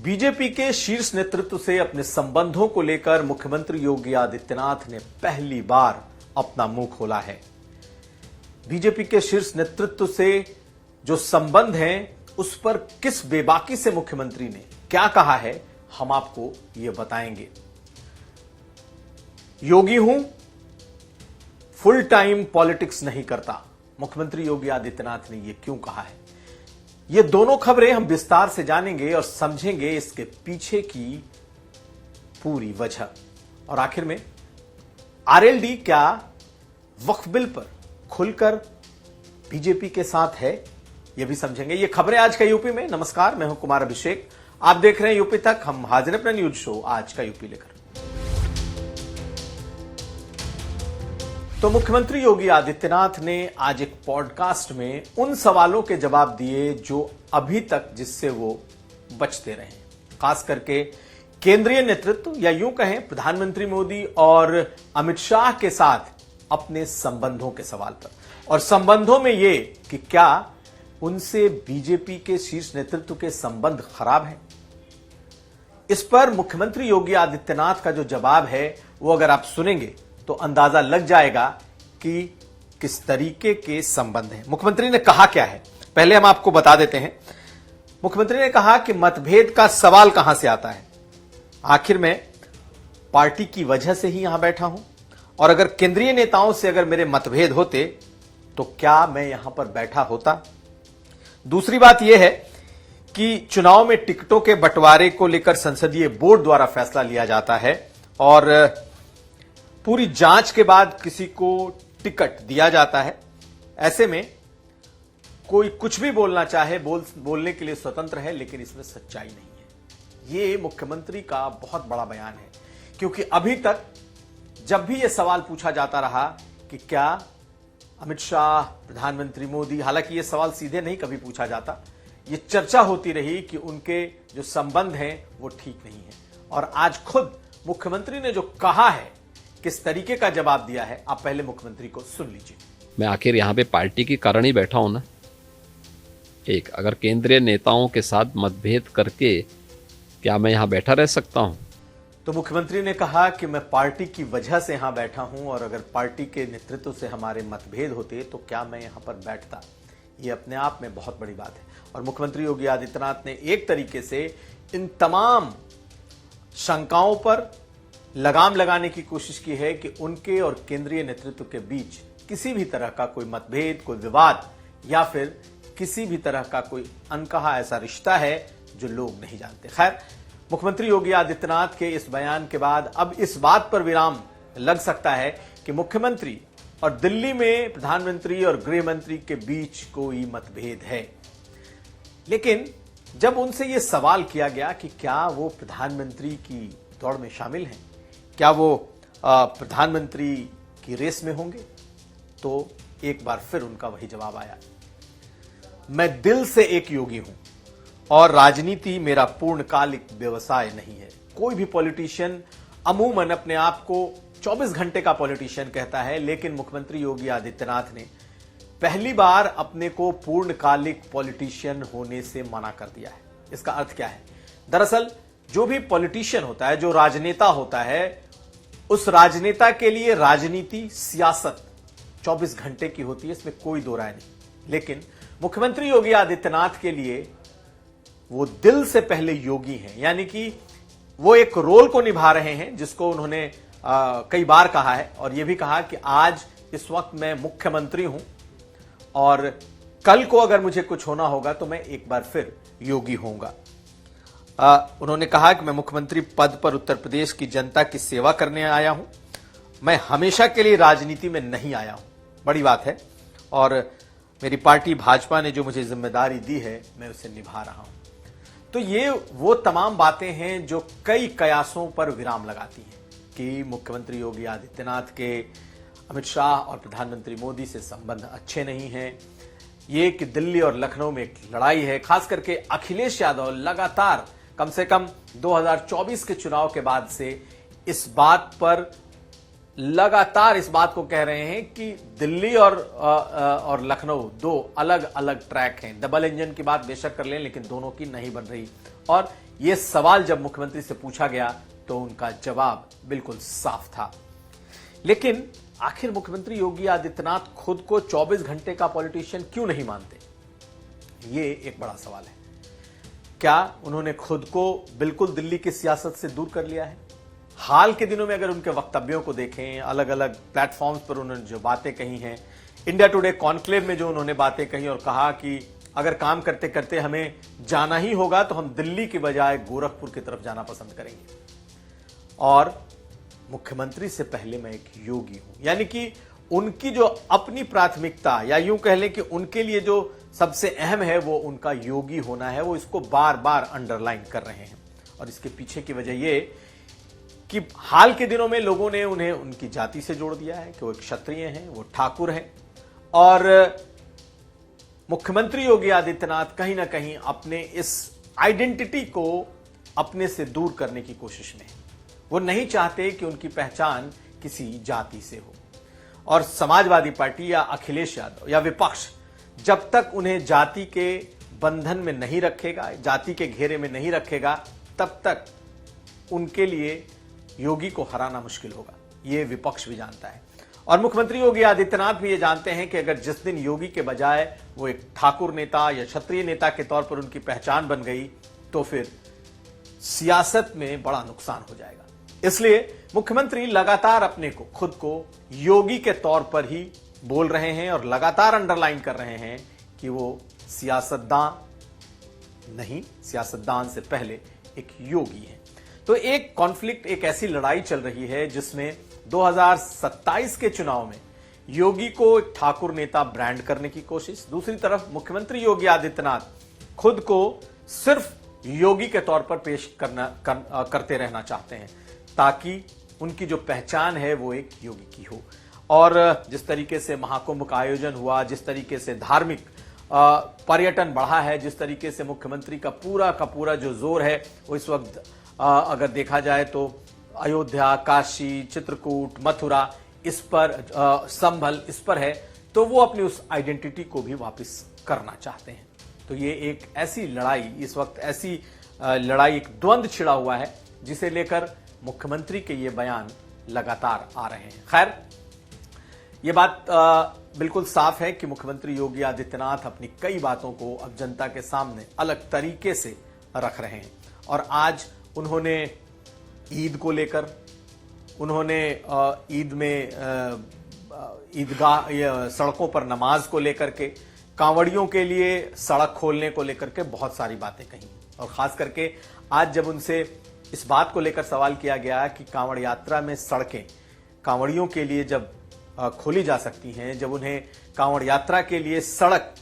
BJP के शीर्ष नेतृत्व से अपने संबंधों को लेकर मुख्यमंत्री योगी आदित्यनाथ ने पहली बार अपना मुंह खोला है। बीजेपी के शीर्ष नेतृत्व से जो संबंध हैं, उस पर किस बेबाकी से मुख्यमंत्री ने क्या कहा है, हम आपको ये बताएंगे। योगी हूं, फुल टाइम पॉलिटिक्स नहीं करता, मुख्यमंत्री योगी आदित्यनाथ ने यह क्यों कहा है। ये दोनों खबरें हम विस्तार से जानेंगे और समझेंगे इसके पीछे की पूरी वजह। और आखिर में आरएलडी क्या वक्फ बिल पर खुलकर बीजेपी के साथ है, यह भी समझेंगे। ये खबरें आज का यूपी में। नमस्कार, मैं हूं कुमार अभिषेक, आप देख रहे हैं यूपी तक। हम हाजिर अपना न्यूज शो आज का यूपी लेकर। तो मुख्यमंत्री योगी आदित्यनाथ ने आज एक पॉडकास्ट में उन सवालों के जवाब दिए जो अभी तक जिससे वो बचते रहे, खास करके केंद्रीय नेतृत्व या यूं कहें प्रधानमंत्री मोदी और अमित शाह के साथ अपने संबंधों के सवाल पर। और संबंधों में ये कि क्या उनसे बीजेपी के शीर्ष नेतृत्व के संबंध खराब हैं। इस पर मुख्यमंत्री योगी आदित्यनाथ का जो जवाब है वो अगर आप सुनेंगे तो अंदाजा लग जाएगा कि किस तरीके के संबंध हैं। मुख्यमंत्री ने कहा क्या है, पहले हम आपको बता देते हैं। मुख्यमंत्री ने कहा कि मतभेद का सवाल कहां से आता है, आखिर मैं पार्टी की वजह से ही यहां बैठा हूं, और अगर केंद्रीय नेताओं से अगर मेरे मतभेद होते तो क्या मैं यहां पर बैठा होता। दूसरी बात यह है कि चुनाव में टिकटों के बंटवारे को लेकर संसदीय बोर्ड द्वारा फैसला लिया जाता है और पूरी जांच के बाद किसी को टिकट दिया जाता है। ऐसे में कोई कुछ भी बोलना चाहे बोलने के लिए स्वतंत्र है, लेकिन इसमें सच्चाई नहीं है। ये मुख्यमंत्री का बहुत बड़ा बयान है, क्योंकि अभी तक जब भी यह सवाल पूछा जाता रहा कि क्या अमित शाह, प्रधानमंत्री मोदी, हालांकि यह सवाल सीधे नहीं कभी पूछा जाता, यह चर्चा होती रही कि उनके जो संबंध हैं वो ठीक नहीं है। और आज खुद मुख्यमंत्री ने जो कहा है, किस तरीके का जवाब दिया है, आप पहले मुख्यमंत्री को सुन लीजिए। मैं आखिर यहाँ पे पार्टी के कारण ही बैठा हूं ना। एक, अगर केंद्रीय नेताओं के साथ मतभेद करके क्या मैं यहाँ बैठा रह सकता हूँ। तो मुख्यमंत्री ने कहा कि मैं पार्टी की वजह से यहां बैठा हूं, और अगर पार्टी के नेतृत्व से हमारे मतभेद होते तो क्या मैं यहां पर बैठता। यह अपने आप में बहुत बड़ी बात है। और मुख्यमंत्री योगी आदित्यनाथ ने एक तरीके से इन तमाम शंकाओं पर लगाम लगाने की कोशिश की है कि उनके और केंद्रीय नेतृत्व के बीच किसी भी तरह का कोई मतभेद, कोई विवाद या फिर किसी भी तरह का कोई अनकहा ऐसा रिश्ता है जो लोग नहीं जानते। खैर, मुख्यमंत्री योगी आदित्यनाथ के इस बयान के बाद अब इस बात पर विराम लग सकता है कि मुख्यमंत्री और दिल्ली में प्रधानमंत्री और गृह मंत्री के बीच कोई मतभेद है। लेकिन जब उनसे यह सवाल किया गया कि क्या वो प्रधानमंत्री की दौड़ में शामिल हैं, क्या वो प्रधानमंत्री की रेस में होंगे, तो एक बार फिर उनका वही जवाब आया, मैं दिल से एक योगी हूं और राजनीति मेरा पूर्णकालिक व्यवसाय नहीं है। कोई भी पॉलिटिशियन अमूमन अपने आप को 24 घंटे का पॉलिटिशियन कहता है, लेकिन मुख्यमंत्री योगी आदित्यनाथ ने पहली बार अपने को पूर्णकालिक पॉलिटिशियन होने से मना कर दिया है। इसका अर्थ क्या है? दरअसल जो भी पॉलिटिशियन होता है, जो राजनेता होता है, उस राजनेता के लिए राजनीति, सियासत 24 घंटे की होती है, इसमें कोई दो राय नहीं। लेकिन मुख्यमंत्री योगी आदित्यनाथ के लिए वो दिल से पहले योगी हैं, यानी कि वो एक रोल को निभा रहे हैं जिसको उन्होंने कई बार कहा है, और यह भी कहा कि आज इस वक्त मैं मुख्यमंत्री हूं और कल को अगर मुझे कुछ होना होगा तो मैं एक बार फिर योगी होऊंगा। उन्होंने कहा कि मैं मुख्यमंत्री पद पर उत्तर प्रदेश की जनता की सेवा करने आया हूं, मैं हमेशा के लिए राजनीति में नहीं आया हूं। बड़ी बात है, और मेरी पार्टी भाजपा ने जो मुझे जिम्मेदारी दी है मैं उसे निभा रहा हूं। तो ये वो तमाम बातें हैं जो कई कयासों पर विराम लगाती हैं कि मुख्यमंत्री योगी आदित्यनाथ के अमित शाह और प्रधानमंत्री मोदी से संबंध अच्छे नहीं हैं। ये कि दिल्ली और लखनऊ में एक लड़ाई है, खास करके अखिलेश यादव लगातार कम से कम 2024 के चुनाव के बाद से इस बात पर लगातार इस बात को कह रहे हैं कि दिल्ली और लखनऊ दो अलग अलग ट्रैक हैं। डबल इंजन की बात बेशक कर लें, लेकिन दोनों की नहीं बन रही। और यह सवाल जब मुख्यमंत्री से पूछा गया तो उनका जवाब बिल्कुल साफ था। लेकिन आखिर मुख्यमंत्री योगी आदित्यनाथ खुद को 24 घंटे का पॉलिटिशियन क्यों नहीं मानते? ये एक बड़ा सवाल है। क्या उन्होंने खुद को बिल्कुल दिल्ली की सियासत से दूर कर लिया है? हाल के दिनों में अगर उनके वक्तव्यों को देखें, अलग अलग प्लेटफॉर्म्स पर उन्होंने जो बातें कही हैं, इंडिया टुडे कॉन्क्लेव में जो उन्होंने बातें कही और कहा कि अगर काम करते करते हमें जाना ही होगा तो हम दिल्ली की बजाय गोरखपुर की तरफ जाना पसंद करेंगे। और मुख्यमंत्री से पहले मैं एक योगी हूं, यानी कि उनकी जो अपनी प्राथमिकता, या यूं कह लें कि उनके लिए जो सबसे अहम है वो उनका योगी होना है, वो इसको बार बार अंडरलाइन कर रहे हैं। और इसके पीछे की वजह ये कि हाल के दिनों में लोगों ने उन्हें उनकी जाति से जोड़ दिया है कि वो एक क्षत्रिय हैं, वो ठाकुर हैं। और मुख्यमंत्री योगी आदित्यनाथ कहीं ना कहीं अपने इस आइडेंटिटी को अपने से दूर करने की कोशिश में है। वो नहीं चाहते कि उनकी पहचान किसी जाति से हो। और समाजवादी पार्टी या अखिलेश यादव या विपक्ष जब तक उन्हें जाति के बंधन में नहीं रखेगा, जाति के घेरे में नहीं रखेगा, तब तक उनके लिए योगी को हराना मुश्किल होगा। ये विपक्ष भी जानता है और मुख्यमंत्री योगी आदित्यनाथ भी ये जानते हैं कि अगर जिस दिन योगी के बजाय वो एक ठाकुर नेता या क्षत्रिय नेता के तौर पर उनकी पहचान बन गई तो फिर सियासत में बड़ा नुकसान हो जाएगा। इसलिए मुख्यमंत्री लगातार अपने को खुद को योगी के तौर पर ही बोल रहे हैं और लगातार अंडरलाइन कर रहे हैं कि वो सियासतदान नहीं, सियासतदान से पहले एक योगी हैं। तो एक कॉन्फ्लिक्ट, एक ऐसी लड़ाई चल रही है जिसमें 2027 के चुनाव में योगी को एक ठाकुर नेता ब्रांड करने की कोशिश, दूसरी तरफ मुख्यमंत्री योगी आदित्यनाथ खुद को सिर्फ योगी के तौर पर पेश करते रहना चाहते हैं ताकि उनकी जो पहचान है वो एक योगी की हो। और जिस तरीके से महाकुंभ का आयोजन हुआ, जिस तरीके से धार्मिक पर्यटन बढ़ा है, जिस तरीके से मुख्यमंत्री का पूरा जो जोर है वो इस वक्त अगर देखा जाए तो अयोध्या, काशी, चित्रकूट, मथुरा, इस पर संभल, इस पर है, तो वो अपनी उस आइडेंटिटी को भी वापस करना चाहते हैं। तो ये एक ऐसी लड़ाई, इस वक्त ऐसी लड़ाई, एक द्वंद्व छिड़ा हुआ है जिसे लेकर मुख्यमंत्री के ये बयान लगातार आ रहे हैं। खैर, ये बात बिल्कुल साफ है कि मुख्यमंत्री योगी आदित्यनाथ अपनी कई बातों को अब जनता के सामने अलग तरीके से रख रहे हैं। और आज उन्होंने ईद को लेकर, उन्होंने ईद में ईदगाह सड़कों पर नमाज को लेकर के, कांवड़ियों के लिए सड़क खोलने को लेकर के बहुत सारी बातें कही। और खास करके आज जब उनसे इस बात को लेकर सवाल किया गया कि कांवड़ यात्रा में सड़कें कांवड़ियों के लिए जब खोली जा सकती हैं, जब उन्हें कांवड़ यात्रा के लिए सड़क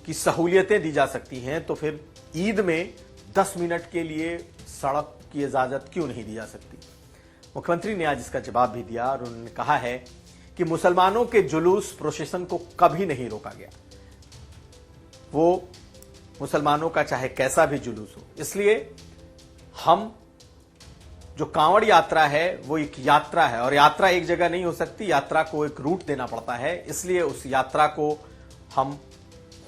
की सहूलियतें दी जा सकती हैं, तो फिर ईद में 10 मिनट के लिए सड़क की इजाजत क्यों नहीं दी जा सकती? मुख्यमंत्री ने आज इसका जवाब भी दिया और उन्होंने कहा है कि मुसलमानों के जुलूस प्रोसेशन को कभी नहीं रोका गया। वो मुसलमानों का चाहे कैसा भी जुलूस हो, इसलिए हम जो कांवड़ यात्रा है वो एक यात्रा है और यात्रा एक जगह नहीं हो सकती, यात्रा को एक रूट देना पड़ता है। इसलिए उस यात्रा को हम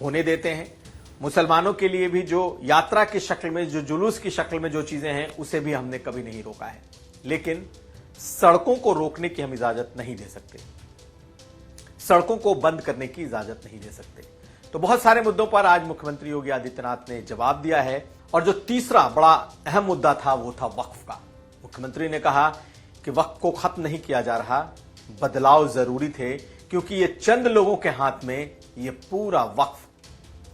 होने देते हैं। मुसलमानों के लिए भी जो यात्रा की शक्ल में, जो जुलूस की शक्ल में जो चीजें हैं, उसे भी हमने कभी नहीं रोका है। लेकिन सड़कों को रोकने की हम इजाजत नहीं दे सकते, सड़कों को बंद करने की इजाजत नहीं दे सकते। तो बहुत सारे मुद्दों पर आज मुख्यमंत्री योगी आदित्यनाथ ने जवाब दिया है। और जो तीसरा बड़ा अहम मुद्दा था वो था वक्फ का। मुख्यमंत्री ने कहा कि वक्फ को खत्म नहीं किया जा रहा, बदलाव जरूरी थे, क्योंकि ये चंद लोगों के हाथ में ये पूरा वक्फ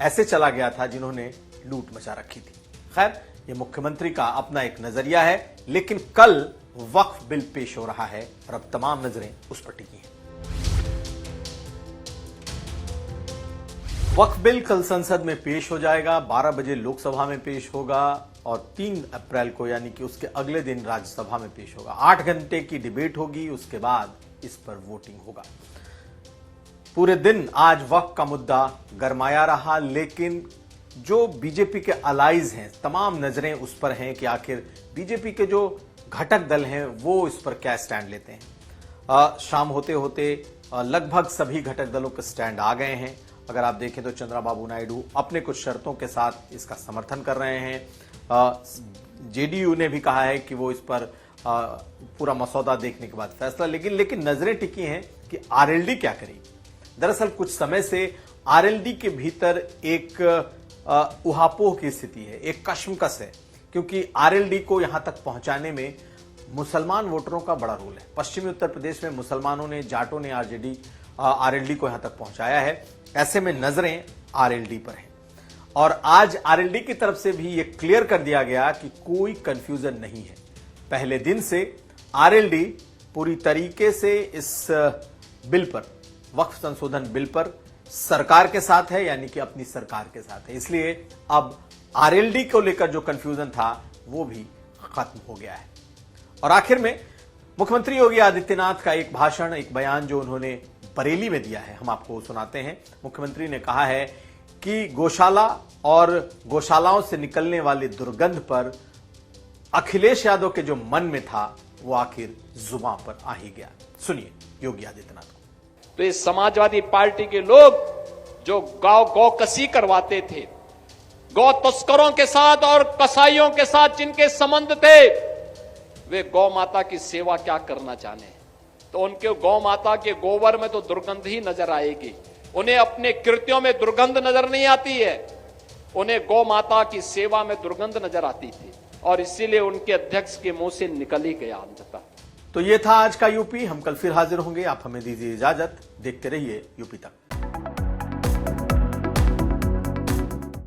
ऐसे चला गया था जिन्होंने लूट मचा रखी थी। खैर, ये मुख्यमंत्री का अपना एक नजरिया है, लेकिन कल वक्फ बिल पेश हो रहा है और अब तमाम नजरें उस पर टिकी हैं। वक्फ बिल कल संसद में पेश हो जाएगा, 12 बजे लोकसभा में पेश होगा और 3 अप्रैल को यानी कि उसके अगले दिन राज्यसभा में पेश होगा। 8 घंटे की डिबेट होगी, उसके बाद इस पर वोटिंग होगा। पूरे दिन आज वक्फ का मुद्दा गरमाया रहा, लेकिन जो बीजेपी के अलाइज हैं, तमाम नजरें उस पर हैं कि आखिर बीजेपी के जो घटक दल हैं वो इस पर क्या स्टैंड लेते हैं। शाम होते होते लगभग सभी घटक दलों के स्टैंड आ गए हैं। अगर आप देखें तो चंद्राबाबू नायडू अपने कुछ शर्तों के साथ इसका समर्थन कर रहे हैं। जेडीयू ने भी कहा है कि वो इस पर पूरा मसौदा देखने के बाद फैसला लेगी, लेकिन नजरें टिकी हैं कि आरएलडी क्या करेगी। दरअसल कुछ समय से आरएलडी के भीतर एक उहापोह की स्थिति है, एक कशमकश है, क्योंकि आरएलडी को यहां तक पहुंचाने में मुसलमान वोटरों का बड़ा रोल है। पश्चिमी उत्तर प्रदेश में मुसलमानों ने, जाटों ने आरएलडी को यहां तक पहुंचाया है। ऐसे में नजरें आरएलडी पर हैं और आज आरएलडी की तरफ से भी यह क्लियर कर दिया गया कि कोई कंफ्यूजन नहीं है। पहले दिन से आरएलडी पूरी तरीके से इस बिल पर, वक्फ संशोधन बिल पर सरकार के साथ है, यानी कि अपनी सरकार के साथ है। इसलिए अब आरएलडी को लेकर जो कंफ्यूजन था वो भी खत्म हो गया है। और आखिर में मुख्यमंत्री योगी आदित्यनाथ का एक भाषण, एक बयान जो उन्होंने बरेली में दिया है, हम आपको सुनाते हैं। मुख्यमंत्री ने कहा है कि गौशाला और गौशालाओं से निकलने वाली दुर्गंध पर अखिलेश यादव के जो मन में था वो आखिर जुबान पर आ ही गया। सुनिए योगी आदित्यनाथ को। तो इस समाजवादी पार्टी के लोग जो गौ कसी करवाते थे, गौ तस्करों के साथ और कसाईयों के साथ जिनके संबंध थे, वे गौ माता की सेवा क्या करना चाहे। तो उनके गौ माता के गोबर में तो दुर्गंध ही नजर आएगी, उन्हें अपने कृत्यों में दुर्गंध नजर नहीं आती है, उन्हें गौ माता की सेवा में दुर्गंध नजर आती थी और इसीलिए उनके अध्यक्ष के मुंह से निकल ही गया अंततः। तो ये था आज का यूपी। हम कल फिर हाजिर होंगे। आप हमें दीजिए इजाजत। देखते रहिए यूपी तक।